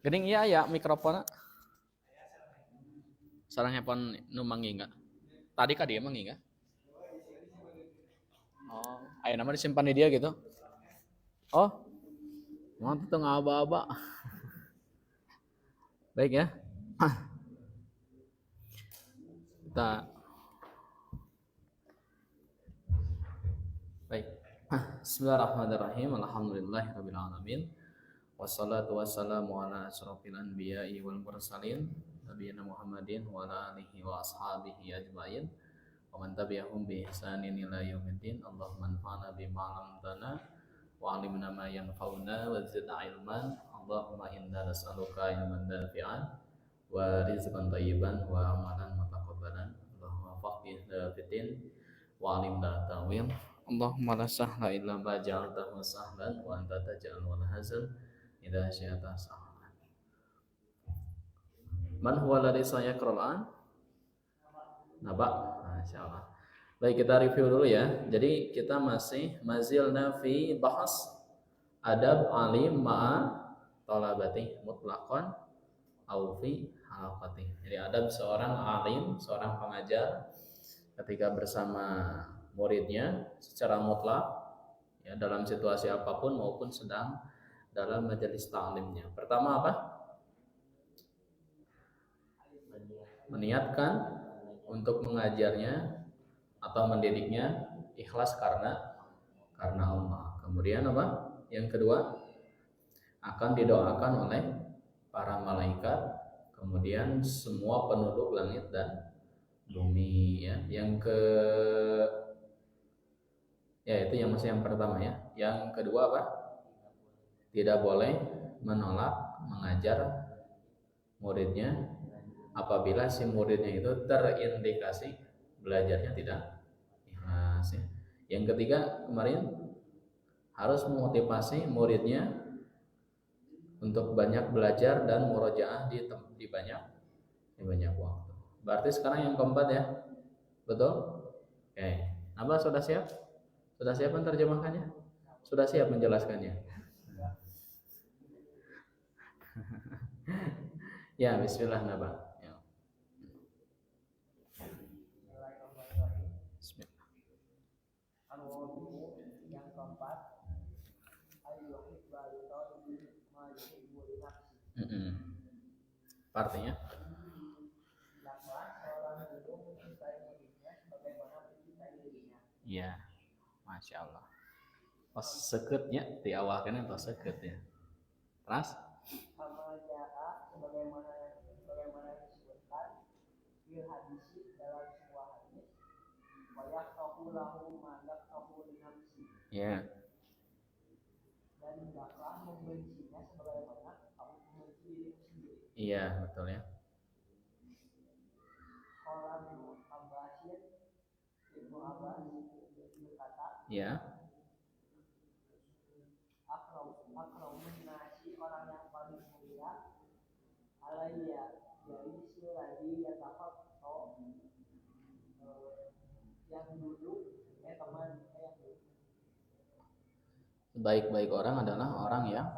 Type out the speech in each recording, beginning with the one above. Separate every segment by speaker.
Speaker 1: Gening iya ya mikrofon. Sarang handphone nu manggih enggak? Tadi ka dia manggih enggak? Oh, aya nama disimpan di dia gitu. Oh, mau tuh ngaba-aba. Baik ya. Kita baik. Bismillahirrahmanirrahim. Alhamdulillahirabbil alamin. Wassalatu wassalamu ala asyrofil anbiya'i wal mursalin nabiyina Muhammadin wa ala alihi wa ashabihi ajmain wa man tabi'ahum bi ihsanin ila yaumiddin. Allahumma anfa'na bima 'allamtana wa 'allimna ma yanfa'una wa zidna ilman. Allahumma inna nas'aluka ilman nafi'an wa rizqan thayyiban wa amalan mutaqabbalan. Allahumma faqihna fiddin wa 'allimna ta'wil. Allahumma la sahla illa ma ja'altahu sahlan wa anta taj'alul hazan idza syi'ta sahlan. Man huwa alladhi sayaqra'ul an? Naba, masyaallah. Baik, kita review dulu ya. Jadi kita masih mazilna fi bahas adab alim ma'a talabati mutlaqan au fi halaqati. Jadi adab seorang alim, seorang pengajar ketika bersama muridnya secara mutlak ya dalam situasi apapun maupun sedang dalam majelis ta'limnya. Pertama apa? Meniatkan untuk mengajarnya atau mendidiknya ikhlas karena Allah. Kemudian apa? Yang kedua, akan didoakan oleh para malaikat, kemudian semua penduduk langit dan bumi ya. Itu yang masih yang pertama ya. Yang kedua apa? Tidak boleh menolak mengajar muridnya apabila si muridnya itu terindikasi belajarnya tidak ikhlas ya. Yang ketiga kemarin harus memotivasi muridnya untuk banyak belajar dan murojaah di banyak waktu. Berarti sekarang yang keempat ya, betul? Oke, Abah sudah siap? Sudah siap menerjemahkannya? Sudah siap menjelaskannya? Ya, Bismillah Nabah.
Speaker 2: Yang keempat,
Speaker 1: Artinya? Ya, Masya Allah. Pas seketnya di awal kan itu seket ya. Terus?
Speaker 2: Sebagaimana disebutkan di hadis dalam sebuah hadis, wayaqtahu lahu ma yaqtahu li nafsi.
Speaker 1: Ya.
Speaker 2: Dan hendaklah membencinya sebagaimana kamu membenci dirimu sendiri.
Speaker 1: Iya, betul ya.
Speaker 2: Qala Ibnu Abbas berkata,
Speaker 1: Ya.
Speaker 2: akramun nasi, orang yang paling mulia, alayya dari siladi yatafaqo, yang duduk teman yang duduk.
Speaker 1: Sebaik-baik orang adalah orang yang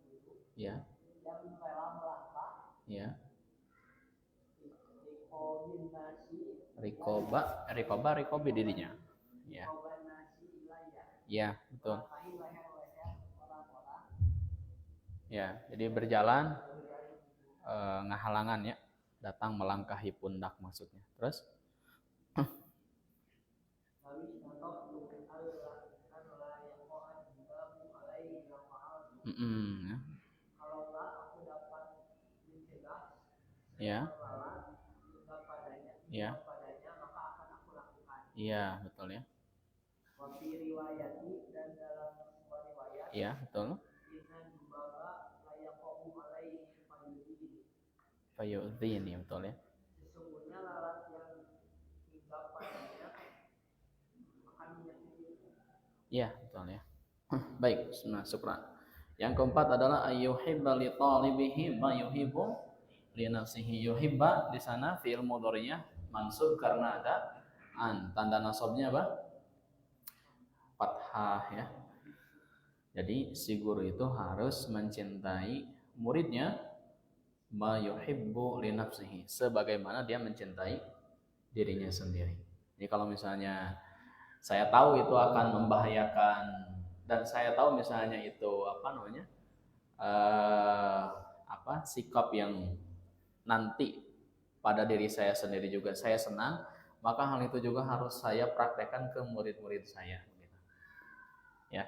Speaker 2: duduk,
Speaker 1: ya.
Speaker 2: Yang rela melangkah.
Speaker 1: Ya. Rikobi dirinya. Ya. Ya, betul. Ya, jadi berjalan ngahalangan ya, datang melangkahi pundak maksudnya. Terus? Ya. Ya. Ya. Iya, betul ya.
Speaker 2: Dan dalam sebuah riwayat.
Speaker 1: Iya, betul. Fayu'dhini, betul ya.
Speaker 2: Sesungguhnya lalat yang hinggap padanya akan menyakiti.
Speaker 1: Iya, betul ya. Baik, syukran. Yang keempat adalah ayyuhibba li talibihi ma yuhibbu li nafsihi. Yuhibba di sana fi'il mudhari'nya mansub karena ada an. Tanda nasabnya apa? Fathah ya. Jadi si guru itu harus mencintai muridnya ma yuhibbu li nafsihi, sebagaimana dia mencintai dirinya sendiri. Jadi kalau misalnya saya tahu itu akan membahayakan dan saya tahu misalnya itu eh, sikap yang nanti pada diri saya sendiri juga saya senang, maka hal itu juga harus saya praktekkan ke murid-murid saya. Ya,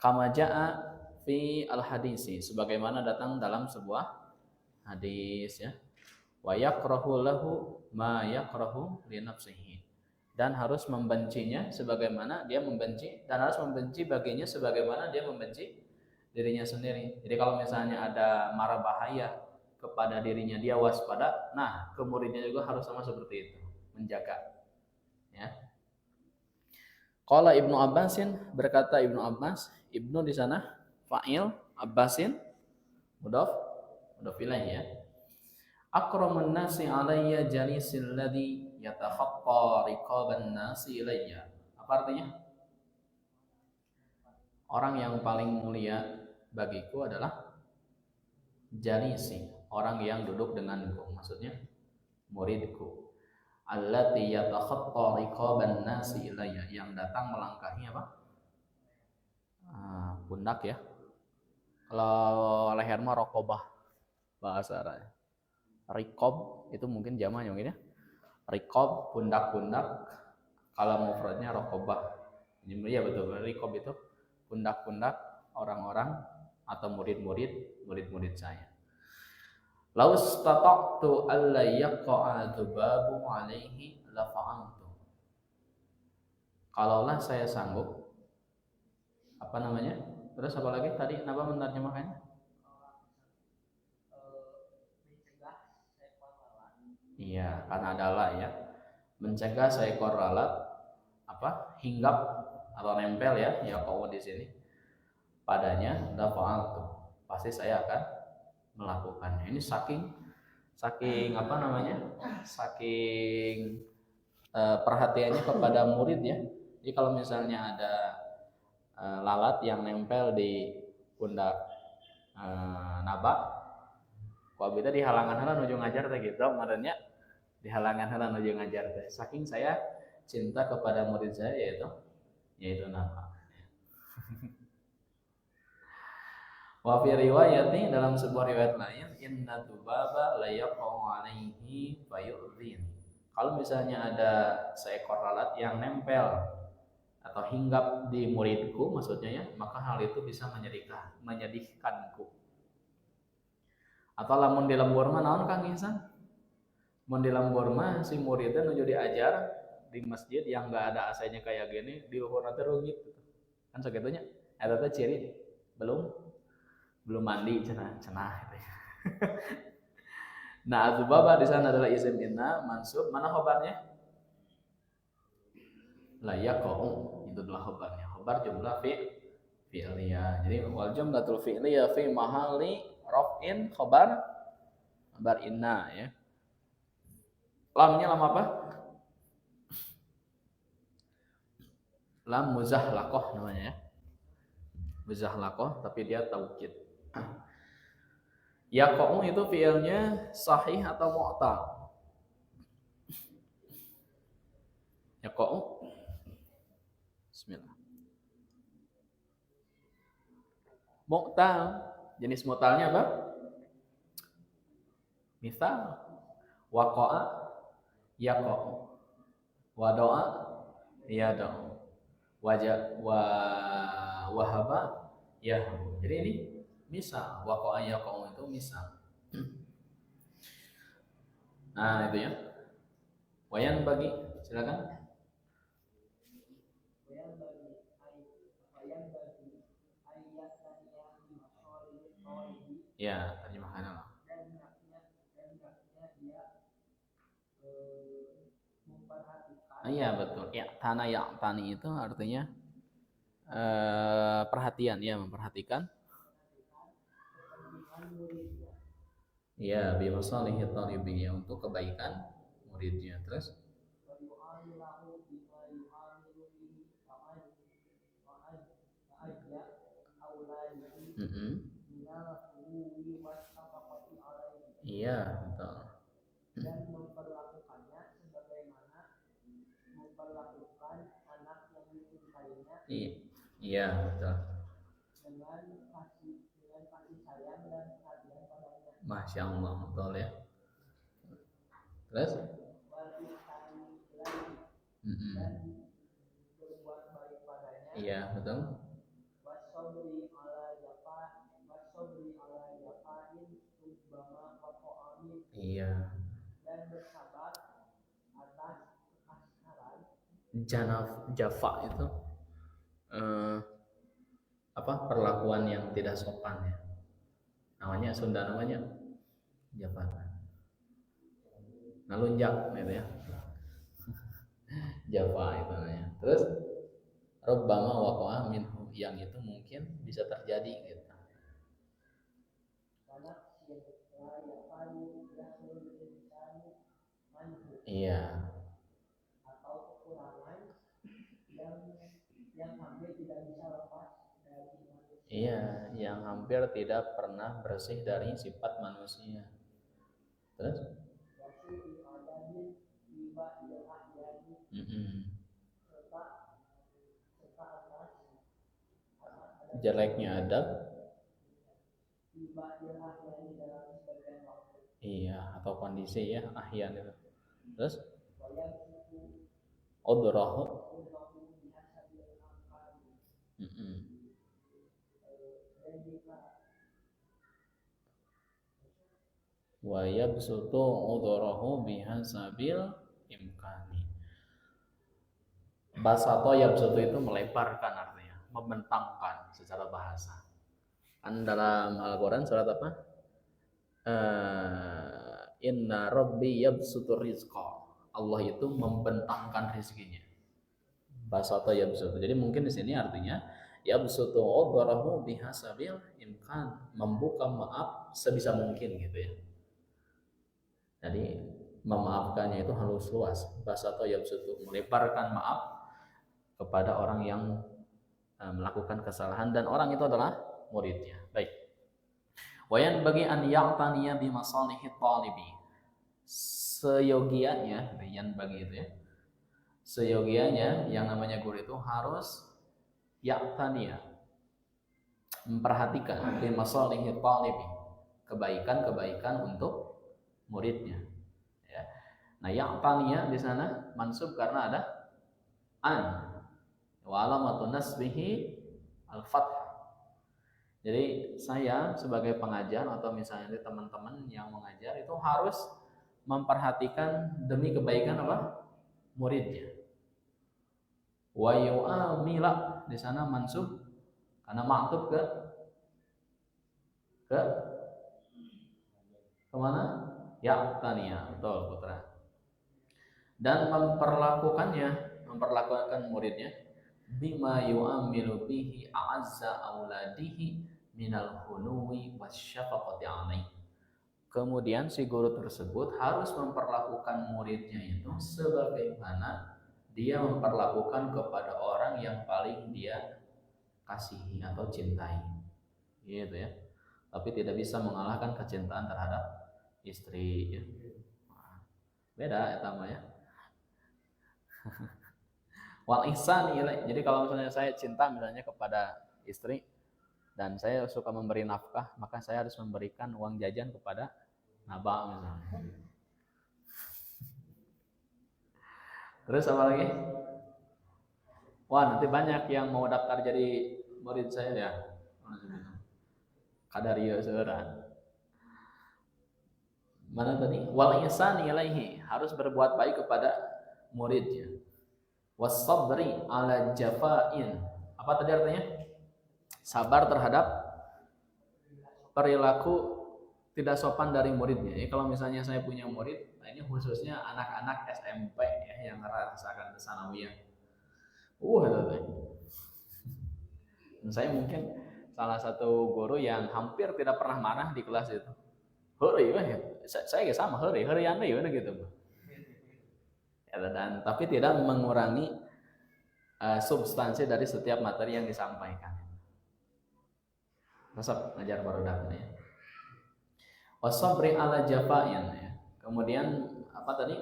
Speaker 1: kama jaa fi al hadisi, sebagaimana datang dalam sebuah hadis ya. Wa yakrahu lahu ma yakrahu li nafsihi, dan harus membencinya sebagaimana dia membenci, dan harus membenci baginya sebagaimana dia membenci dirinya sendiri. Jadi kalau misalnya ada mara bahaya kepada dirinya, dia waspada, nah ke muridnya juga harus sama seperti itu, menjaga ya. Qala Ibnu Abbasin, berkata Ibnu Abbas, Ibnu di sana fa'il, Abbasin mudhaf ilaih ya. Akramun nasi alayya jalisil ladzi yatakhaqqa riqaban nasi ilayya. Apa artinya? Orang yang paling mulia bagiku adalah jalisi, orang yang duduk denganku, maksudnya muridku. Allati yatakhatta riqaban nasi ilayya, yang datang melangkahi apa? Pundak ya. Kalau leher mah rokobah bahasa Arab. Riqab itu mungkin jamaknya mungkin ya. Riqab pundak-pundak, kalau mufradnya rokobah. Jadi ya betul, riqab itu pundak-pundak orang-orang atau murid-murid saya. Laus tata'tu alla yaqa'a dzubabu 'alaihi la fa'altu. Kalaulah saya sanggup Terus apa lagi tadi kenapa menerjemahkannya? Iya, karena adalah ya. Mencegah seekor lalat hinggap atau nempel ya kau di sini padanya, la fa'altu, pasti saya akan melakukannya. Ini saking saking perhatiannya kepada murid ya. Jadi kalau misalnya ada lalat yang nempel di pundak nabak, kok bisa dihalangan nuju ngajar teh gitu, maksudnya dihalangan nuju ngajar teh. Saking saya cinta kepada murid saya yaitu nabak. Wa fi riwayati, dalam sebuah riwayat lain, inna dzubaba la yaqa'u 'alaihi fayu'dhin. Kalau misalnya ada seekor lalat yang nempel atau hinggap di muridku, maksudnya ya, maka hal itu bisa menyedihkanku. Atau lamun di lembur mah naon Kang Ihsan? Mun di lembur mah si muridnya nuju diajar di masjid yang enggak ada AC-nya kayak gini, di uhurna teh reungit gitu. Kan sagitunya. Eta teh ciri belum mandi cenah gitu ya. Nah, adzubaba di sana adalah isim inna mansub, mana khobarnya? La yaqa'u, itu adalah khobarnya. Khobar jumlah fi'liyah. Jadi wal jumlatul fi'liyah fi mahalli raf'in khobar inna ya. Lamnya lam apa? Lam muzahlaqah namanya ya. Muzahlaqah tapi dia taukid. Yaqa'u itu fi'ilnya sahih atau mu'tal? Yaqa'u. Bismillah. Mu'tal. Jenis mu'talnya apa? Misal. Waqa'a yaqa'u. Wada'a yada'u. Wahaba yahabu. Jadi ini misal, waqa'a yaqa'u itu misal. Nah, itu ya. Wayan bagi, silakan. Ya, terjemahkannya lah. Iya betul. Ya, tana ya tani itu artinya perhatian ya, memperhatikan. Ya, bi masalihi talibi, untuk kebaikan muridnya. Terus Iya, betul.
Speaker 2: dan memperlakukannya sebagaimana memperlakukan anak yang dicintainya
Speaker 1: Iya, betul.
Speaker 2: dengan kasih sayang dan perhatian padanya.
Speaker 1: Masya Allah, betul ya. Terus?
Speaker 2: Dan berbuat baik padanya.
Speaker 1: Iya, betul.
Speaker 2: Wasobri ala yafain tubbama waqa'amin.
Speaker 1: Iya.
Speaker 2: Dan bersabar atas kekasaran.
Speaker 1: Jafa itu perlakuan yang tidak sopan ya. Namanya Sunda namanya Jafa. Nalunjak gitu ya. Jafa itu namanya. Terus Rabbama waqa'a minhu, yang itu mungkin bisa terjadi gitu. Iya.
Speaker 2: Atau kekurangan yang hampir tidak bisa lepas dari manusia.
Speaker 1: Iya, yang hampir tidak pernah bersih dari sifat manusia. Terus? Jeleknya adab. Iya, atau kondisi ya ahyan itu. Terus? Odrahu. Wa yabsutu udhurahu bihasabil imkani. Basato yabsutu itu melebarkan artinya, membentangkan secara bahasa. Kan dalam Al-Qur'an surat apa? Inna rabbi yabsutu rizqa. Allah itu membentangkan rezekinya. Basato yabsutu. Jadi mungkin di sini artinya yabsutu udhurahu bihasabil imkan, membuka maaf sebisa mungkin gitu ya. Jadi memaafkannya itu halus luas. Basato yabsutu, melebarkan maaf kepada orang yang melakukan kesalahan dan orang itu adalah muridnya. Baik. Wayan bagi an ya'taniya bi masalihi talibi. Seyogianya, yan bagi itu ya. Seyogianya yang namanya guru itu harus ya'taniya, memperhatikan bi masalihi talibi, kebaikan-kebaikan untuk muridnya. Ya. Nah, ya'taniya di sana mansub karena ada an. Wa alamatun nasbihi al-fath. Jadi saya sebagai pengajar atau misalnya teman-teman yang mengajar itu harus memperhatikan demi kebaikan apa? Muridnya. Wa yu'amila di sana mansub karena ma'tuf ke kemana? Ya, betul putra. Dan memperlakukan muridnya bima yu'amilu bihi a'azza auladihi minal hunuwi wasyafaqati alaihi. Kemudian si guru tersebut harus memperlakukan muridnya itu sebagaimana dia memperlakukan kepada orang yang paling dia kasihi atau cintai. Gitu ya. Tapi tidak bisa mengalahkan kecintaan terhadap istri ya. Beda eta mah ya. Wal ihsan ilaih. Jadi kalau misalnya saya cinta misalnya kepada istri dan saya suka memberi nafkah, maka saya harus memberikan uang jajan kepada naba misalnya. Terus apa lagi? Wah, nanti banyak yang mau daftar jadi murid saya ya. Kadario seorang. Mana tadi? Wal ihsan ilaihi, harus berbuat baik kepada muridnya. Wasabri ala jafa'in. Apa tadi artinya? Sabar terhadap perilaku tidak sopan dari muridnya. Jadi kalau misalnya saya punya murid, nah ini khususnya anak-anak SMP ya, yang merasakan sanawiyah. Dan saya mungkin salah satu guru yang hampir tidak pernah marah di kelas itu. Heri, saya sama heri anda ya gitu. Dan tapi tidak mengurangi substansi dari setiap materi yang disampaikan. Resep ngajar barudak ya. Wasabri ala jafa'in ya. Kemudian apa tadi?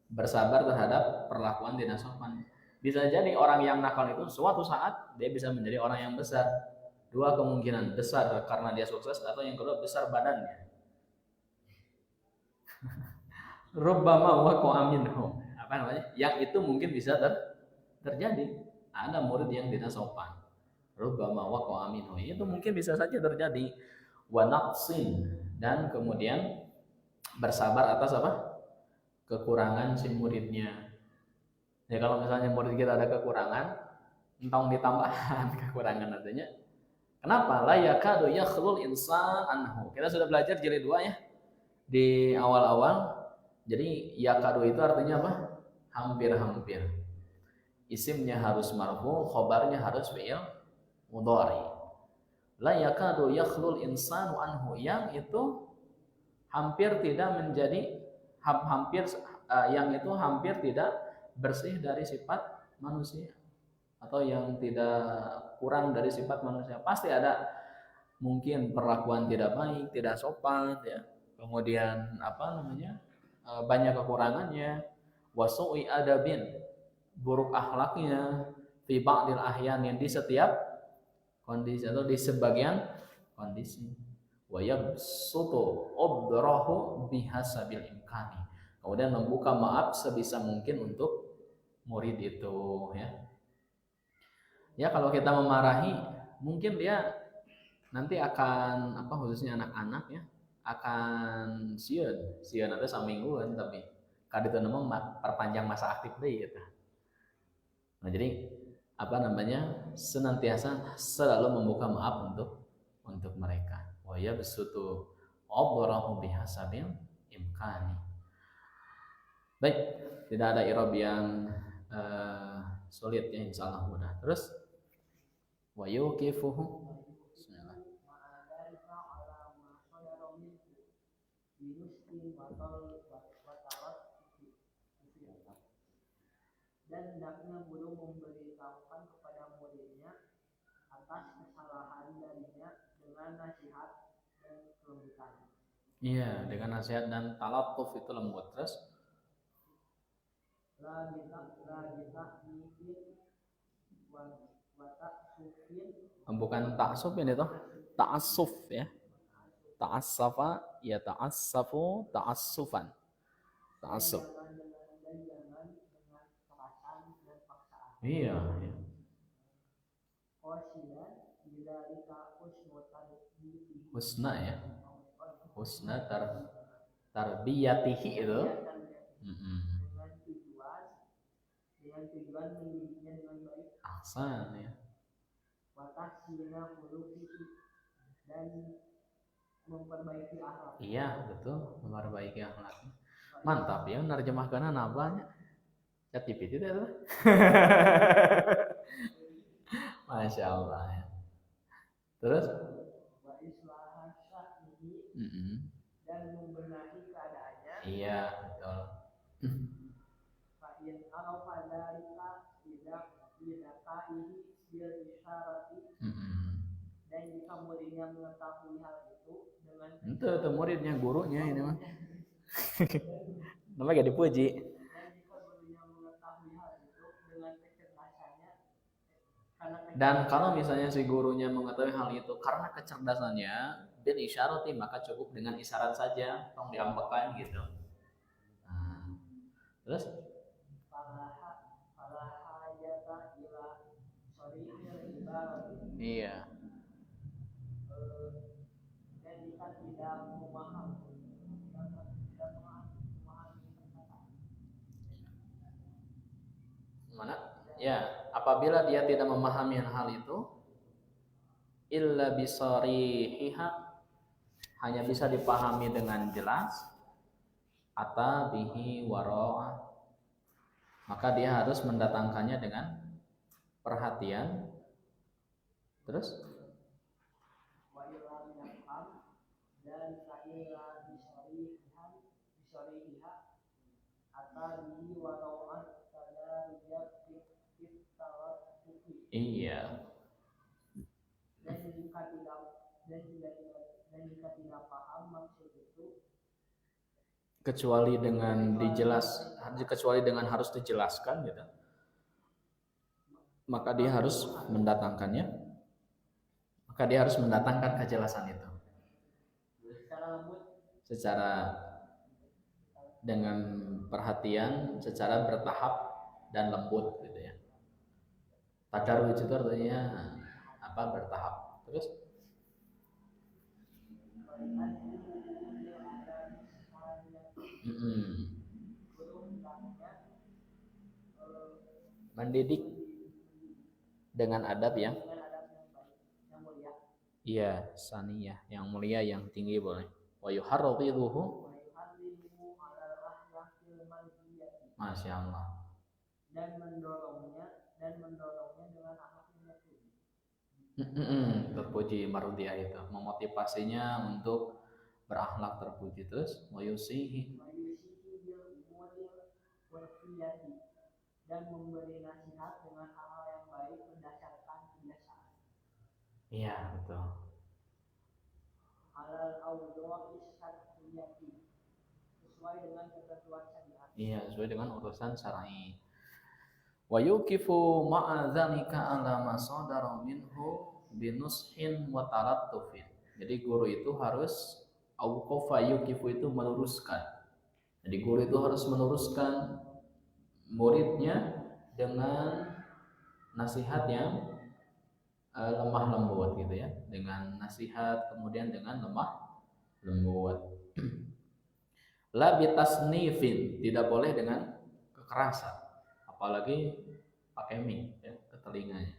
Speaker 1: Bersabar terhadap perlakuan tidak sopan. Bisa jadi orang yang nakal itu suatu saat dia bisa menjadi orang yang besar. Dua kemungkinan, besar karena dia sukses, atau yang kedua besar badannya. Rubbama waqa'a minhum. Apa namanya? Yang itu mungkin bisa terjadi. Ada murid yang tidak sopan. Rubbama waqa'a minhum. Itu mungkin bisa saja terjadi. Wa naqsin, dan kemudian bersabar atas apa? Kekurangan si muridnya. Ya kalau misalnya murid kita ada kekurangan, entong ditambahkan kekurangan artinya. Kenapa? La yakadu yakhlul insan anhu. Kita sudah belajar jilid 2 ya di awal-awal. Jadi yakadu itu artinya apa? Hampir-hampir. Isimnya harus marfu, khobarnya harus fi'il mudhari. La yakadu yakhlul insanu anhu, yang itu hampir tidak menjadi yang itu hampir tidak bersih dari sifat manusia, atau yang tidak kurang dari sifat manusia. Pasti ada mungkin perlakuan tidak baik, tidak sopan ya. Kemudian apa namanya? Banyak kekurangannya. Wasu'i adabin, buruk akhlaknya, fi ba'dil ahyan, yang di setiap kondisi atau di sebagian kondisi. Wa yabsutu udrahu bihasabil imkani. Kemudian membuka maaf sebisa mungkin untuk murid itu ya. Ya kalau kita memarahi, mungkin dia nanti akan apa, khususnya anak-anak ya, akan sieun atau samingguan, tapi kaditu nama perpanjang masa aktif deh gitu. Nah jadi apa namanya, senantiasa selalu membuka maaf untuk mereka. Wa yabsutu udrahu bihasabil imkani. Baik, tidak ada i'rab yang sulit ya, insyaallah mudah. Terus wa yuqifuhu
Speaker 2: dan hendaknya guru memberitahukan kepada muridnya atas kesalahan darinya dengan nasihat dan kelembutan.
Speaker 1: Iya, dengan nasihat dan talatuf itu lembut. Terus
Speaker 2: La nifin wa ta'sufin.
Speaker 1: Bukan ta'assuf ini toh, ta'assuf ya. Ta'assafa ya ta'assafu ta'assufan. Ta'assuf.
Speaker 2: Dan jangan dengan perasaan dan paksaan.
Speaker 1: Iya, iya.
Speaker 2: Qasidan bidzalika husnul tarbiyati.
Speaker 1: Husna ya. Husna tarbiyatihi itu.
Speaker 2: Dengan tujuan mendidiknya dengan baik.
Speaker 1: Ahsan ya.
Speaker 2: Wa tahsina khuluqihi, dan memperbaiki akhlak.
Speaker 1: Iya, betul, memperbaiki akhlak. Mantap ya, nerjemahkan nabanya. ChatGPT itu. Masya Allah ya. Terus
Speaker 2: Wa islaha sya'nihi, dan membenahi keadaannya.
Speaker 1: Iya, betul.
Speaker 2: Fa in arafa dzalika bidaqaihi bil isyarati. Dan jika muridnya mengetahui hal itu dengan
Speaker 1: itu muridnya, gurunya ini mah. Namanya gak dipuji.
Speaker 2: Dan jika gurunya mengetahui hal itu dengan kecerdasannya,
Speaker 1: Dan kalau misalnya si gurunya mengetahui hal itu karena kecerdasannya, bil isyarati, maka cukup dengan isyarat saja, tong diampekkan gitu. Nah, terus iya.
Speaker 2: Dan jika tidak memahami
Speaker 1: mana? Ya, apabila dia tidak memahami hal itu, illa bisarihiha, hanya bisa dipahami dengan jelas, ata bihi wara'a, maka dia harus mendatangkannya dengan perhatian. Terus
Speaker 2: wa illam yafham, dan sa'ila bisarihiha ata bihi wara'a tadarujat fit tawaffuqi.
Speaker 1: iya.
Speaker 2: Dan jika tidak dan jika tidak paham maksud itu
Speaker 1: kecuali dengan harus dijelaskan gitu, maka dia harus mendatangkannya, kejelasan itu secara dengan perhatian, secara bertahap dan lembut gitu ya. Tadarruj itu artinya bertahap. Terus mendidik dengan adab yang iya, saniyah, yang mulia, yang tinggi boleh. Wa yuharriduhu, Masya Allah,
Speaker 2: dan mendorongnya dengan akhlak yang terpuji.
Speaker 1: Terpuji, marudiyah itu memotivasinya untuk berakhlak terpuji. Terus wa yusihi
Speaker 2: dan memberi nasihat dengan hal-hal yang baik berdasarkan kebiasaan.
Speaker 1: Iya, betul.
Speaker 2: Halal audha'is syar'iyyati, sesuai dengan ketentuan syariat.
Speaker 1: Iya, sesuai dengan urusan syar'i. Wa yuqifu ma'a dzalika ala ma sadara minhu binushin wa tarattufin. Jadi guru itu harus auqafa, yuqifu itu meluruskan. Jadi guru itu harus meluruskan muridnya dengan nasihat yang lemah lembut gitu ya, dengan nasihat kemudian dengan lemah lembut. La bitasnifin, tidak boleh dengan kekerasan, apalagi pakai mic ya, ke telinganya.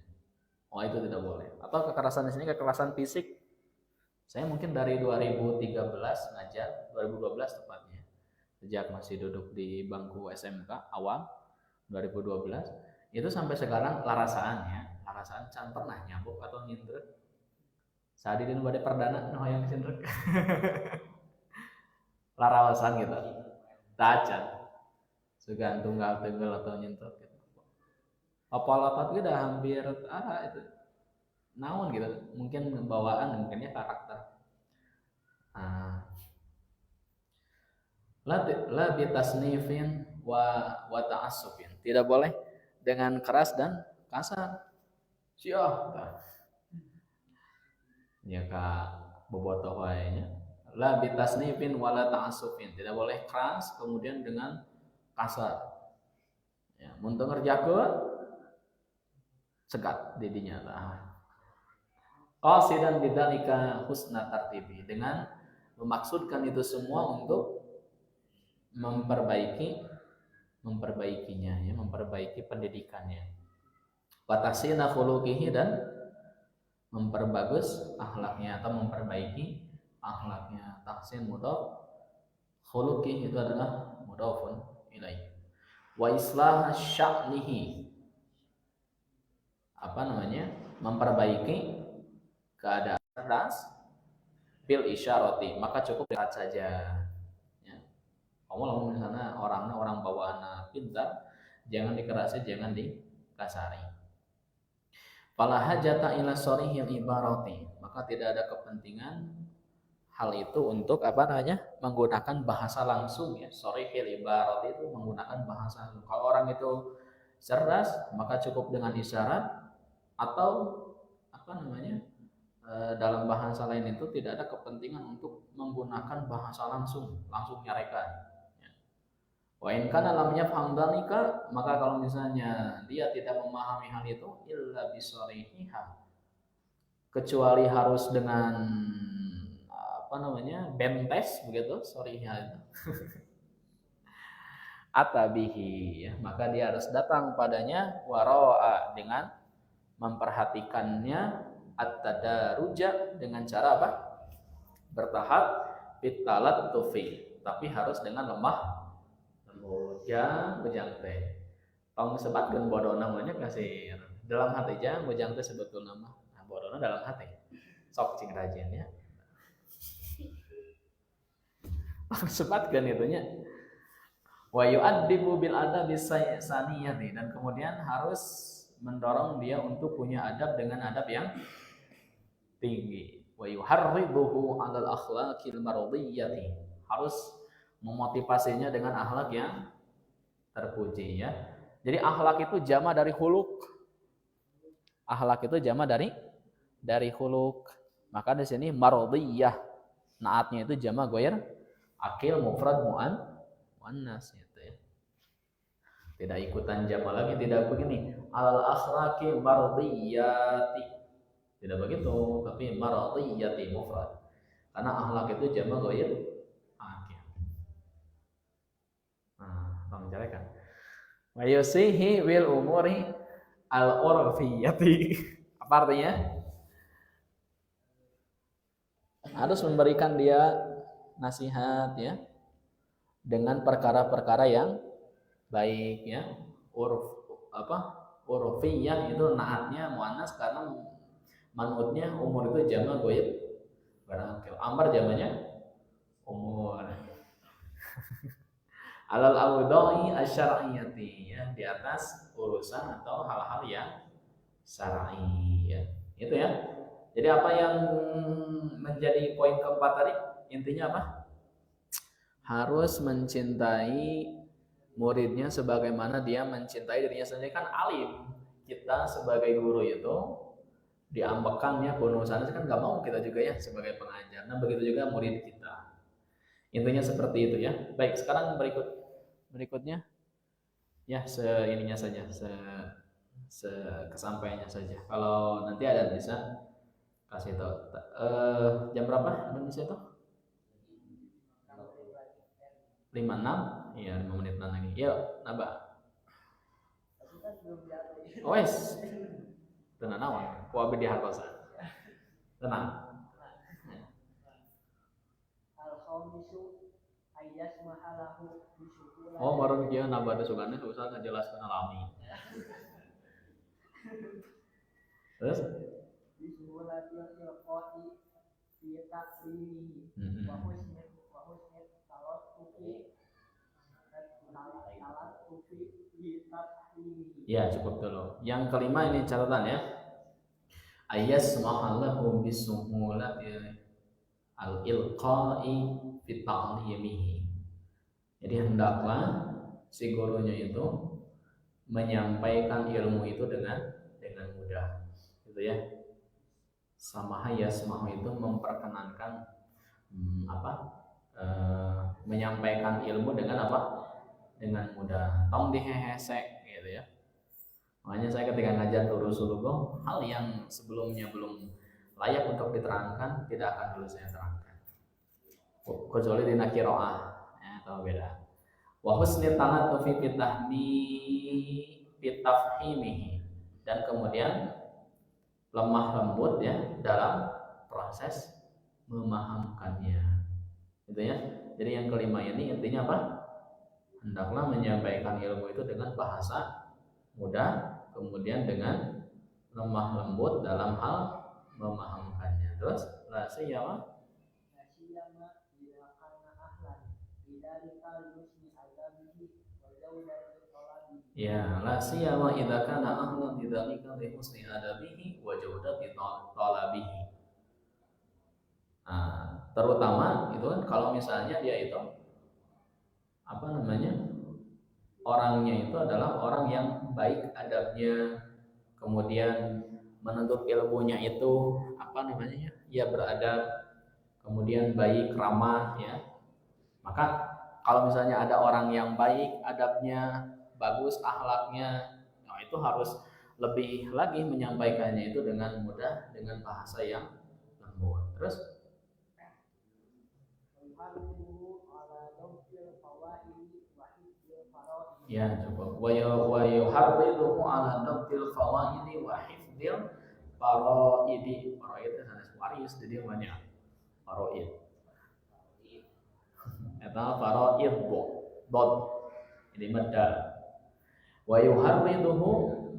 Speaker 1: Oh, itu tidak boleh. Atau kekerasan di sini kekerasan fisik. Saya mungkin dari 2013 ngajar, 2012 tepatnya, sejak masih duduk di bangku SMK awal 2012, itu sampai sekarang larasaan can pernah nyambuk atau nyindrek. Saat di badai perdana no yang nyindrek. Larawasan gitu. Tacan. Sugan tunggal atau nyindrek gitu. Apa-apa udah hampir itu. Naon gitu. Mungkin bawaan, mungkinnya karakter. La bitasnifin wa ta'assufin. Tidak boleh dengan keras dan kasar. Siah. Ya ka bobotoh wae nya. La bitasnifin wa la ta'assufin. Tidak boleh keras kemudian dengan kasar. Ya, mun teu ngerjakeun segat didinya tah. Qasidan bidzalika husna tartibi, dengan memaksudkan itu semua untuk memperbaikinya ya, memperbaiki pendidikannya. Watasina khuluqihi, dan memperbagus akhlaknya atau memperbaiki akhlaknya. Tahsin mudhaf, khuluqih itu adalah mudhafun ilaih. Wa islah sya'nihi, memperbaiki keadaan cerdas bil isyarati, maka cukup lihat saja ya. Kamu lamun misalnya orang bawaana pintar, jangan dikerasi, jangan dikasari. Fala hajata ila sharihil ibarati, maka tidak ada kepentingan hal itu untuk menggunakan bahasa langsung ya. Sharihil ibarati itu menggunakan bahasa langsung. Kalau orang itu cerdas, maka cukup dengan isyarat, atau dalam bahasa lain itu tidak ada kepentingan untuk menggunakan bahasa langsung nyarekan. Wa in kana lam yafham dzalika, maka kalau misalnya dia tidak memahami hal itu, illa bisarihiha, kecuali harus dengan bentes begitu, sarihiha itu. Atabihi ya, maka dia harus datang padanya, waraa, dengan memperhatikannya, at-tadaruja, dengan cara bertahap, bitalat tufi, tapi harus dengan lemah bujang teh. Tong sebatkeun bodoh namanya kasih dalam hati jang bujang teh sebetul nama. Nah, bodohna dalam hati. Sok cing rajin ya. Sebatkeun itunya. Wa yu'addibu bil adabi saniyati, dan kemudian harus mendorong dia untuk punya adab dengan adab yang tinggi. Wa wa yuharriduhu 'alal akhlaqil mardiyati. Harus memotivasinya dengan akhlak yang terpuji ya. Jadi akhlak itu jama dari huluk. Akhlak itu jama dari huluk. Maka di sini mardiyah. Naatnya itu jama ghair akil mufrad muannas gitu ya. Tidak ikutan jama lagi, tidak begini. Al akhlaqi mardiyati. Tidak begitu, tapi mardiyati mufrad. Karena akhlak itu jama ghair akil. Nah, tolong carikan. Wa yusihi wil umuri al urfiyati. Apa artinya? Harus memberikan dia nasihat ya dengan perkara-perkara yang baik ya. Urfiyah itu naatnya muannas karena manutnya umur itu jama ghair barakil. Amr jamanya umur. Alal awdai asyariyati ya, di atas urusan atau hal-hal yang syar'i ya. Itu ya. Jadi apa yang menjadi poin keempat tadi? Intinya apa? Harus mencintai muridnya sebagaimana dia mencintai dirinya sendiri. Kan alim. Kita sebagai guru itu diambekannya bonusannya kan nggak mau kita juga ya sebagai pengajar. Nah begitu juga murid kita. Intinya seperti itu ya. Baik, sekarang berikutnya ya seininya saja, kesampaiannya saja. Kalau nanti ada bisa kasih tahu. Jam berapa Indonesia itu? 56? Iya, 5 menit lagi. Yuk, nambah. Wes. Tenang awan. Kuabe di hartosa. Tenang. Oh, baru dia nambah ada sugannya susah ngejelaskan alami. Terus? Ya, cukup dulu. Yang kelima ini catatan ya. Ayas ma'allahu bisuhulati al-ilqa'i fi ta'limihi. Jadi hendaklah si gurunya itu menyampaikan ilmu itu dengan mudah. Gitu ya. Sama yasmahu itu memperkenankan menyampaikan ilmu dengan apa? Dengan mudah. Tong dihehesek gitu ya. Makanya saya ketika ngajar durus ulugo, hal yang sebelumnya belum layak untuk diterangkan tidak akan dulu saya terangkan. Kecuali di nakiroah, ya, atau beda. Wa husni talattufi bitafhimihi, dan kemudian lemah lembut ya dalam proses memahamkannya. Gitu ya. Jadi yang kelima ini intinya apa? Hendaklah menyampaikan ilmu itu dengan bahasa mudah, kemudian dengan lemah lembut dalam hal memahamkannya. Terus la siyama ya, la siyama idza kana ahlan lidzalika li husni adabihi wa jawdati talabihi. Nah, terutama itu kan kalau misalnya dia itu orangnya itu adalah orang yang baik adabnya, kemudian menuntut ilmunya itu ya beradab, kemudian baik ramah ya. Maka kalau misalnya ada orang yang baik adabnya, bagus akhlaknya, nah itu harus lebih lagi menyampaikannya itu dengan mudah, dengan bahasa yang lembut. Terus ya cukup. Wa yuharriduhu ala dabtil fawaidi wa hifdil faraidi. Faraid itu sanes waris jadi banyak. Faraid. Eta faraid dot. Ini medal. Wa yuharriduhu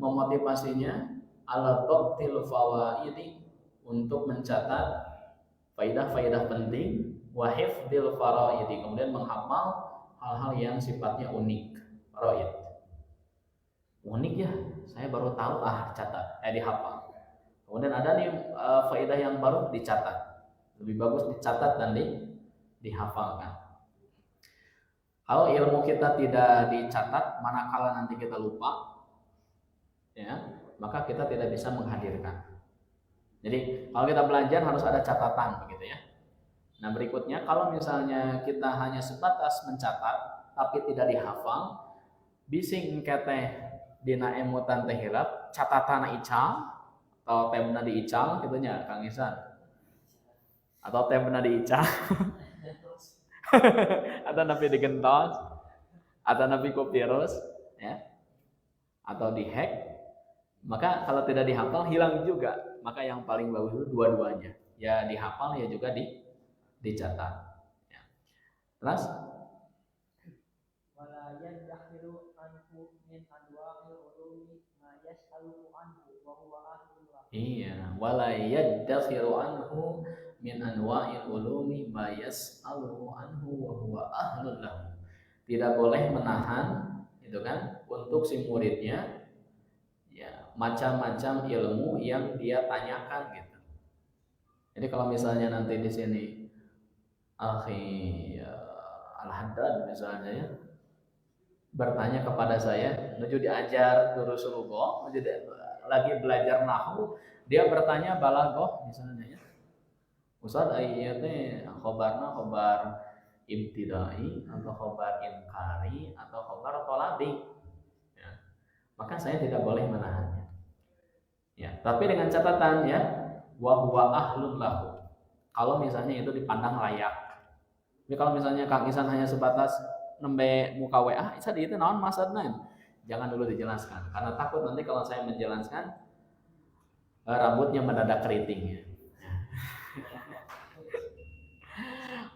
Speaker 1: memotivasinya ala dabtil fawaidi untuk mencatat faidah-faidah penting wa hifdil faraidi, kemudian menghafal hal-hal yang sifatnya unik. Faraid unik ya, saya baru tahu catat dihafal. Kemudian ada nih faedah yang baru dicatat. Lebih bagus dicatat dan dihafalkan. Kalau ilmu kita tidak dicatat, manakala nanti kita lupa, ya, maka kita tidak bisa menghadirkan. Jadi kalau kita belajar harus ada catatan, begitu ya. Nah berikutnya, kalau misalnya kita hanya sebatas mencatat tapi tidak dihafal, bising keteh dina emutan teh hilap, catatan ical atau temna diical gitu nya Kang Isan. Atau temna diical. Atau napi digentos, atau napi ku virus, ya. Atau dihack, maka kalau tidak dihafal hilang juga. Maka yang paling bagus itu dua-duanya. Ya dihafal ya juga dicatat. Ya. Terus
Speaker 2: wala yadakhiru anhu min anwa'il ulumi ma yas'alu anhu wa huwa ahlul lahu.
Speaker 1: iya, wala yadakhiru anhu min anwa'il ulumi ma yas'aluhu anhu wa huwa ahlul lahu. Tidak boleh menahan itu kan untuk si muridnya ya macam-macam ilmu yang dia tanyakan gitu. Jadi kalau misalnya nanti di sini Akhi Al-Haddad misalnya ya bertanya kepada saya, menuju diajar Rasulullah, menuju lagi belajar nahwu, dia bertanya balaghah misalnya ya. Ustaz ieu teh khobarna khobar ibtidai atau khobar inkari atau khobar tolabi. Ya. Maka saya tidak boleh menahannya. Ya, tapi dengan catatan ya, wa huwa ahlun lahu. Kalau misalnya itu dipandang layak. Tapi kalau misalnya Kang Isan hanya sebatas nembe muka WA, isa di itu naon maksudna? Jangan dulu dijelaskan karena takut nanti kalau saya menjelaskan rambutnya mendadak keriting ya.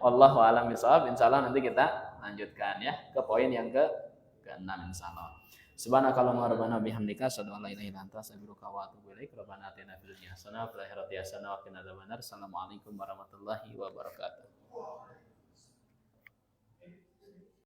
Speaker 1: Wallahu a'lam bishawab. Insyaallah nanti kita lanjutkan ya ke poin yang ke-6 insyaallah. Subhanakallahumma rabbana bihamdika asyhadu an la ilaha illa anta astaghfiruka wa atubu ilaik. Rabbana atina fid dunya hasanah wa fil akhirati hasanah wa qina adzabannar. Assalamualaikum warahmatullahi wabarakatuh.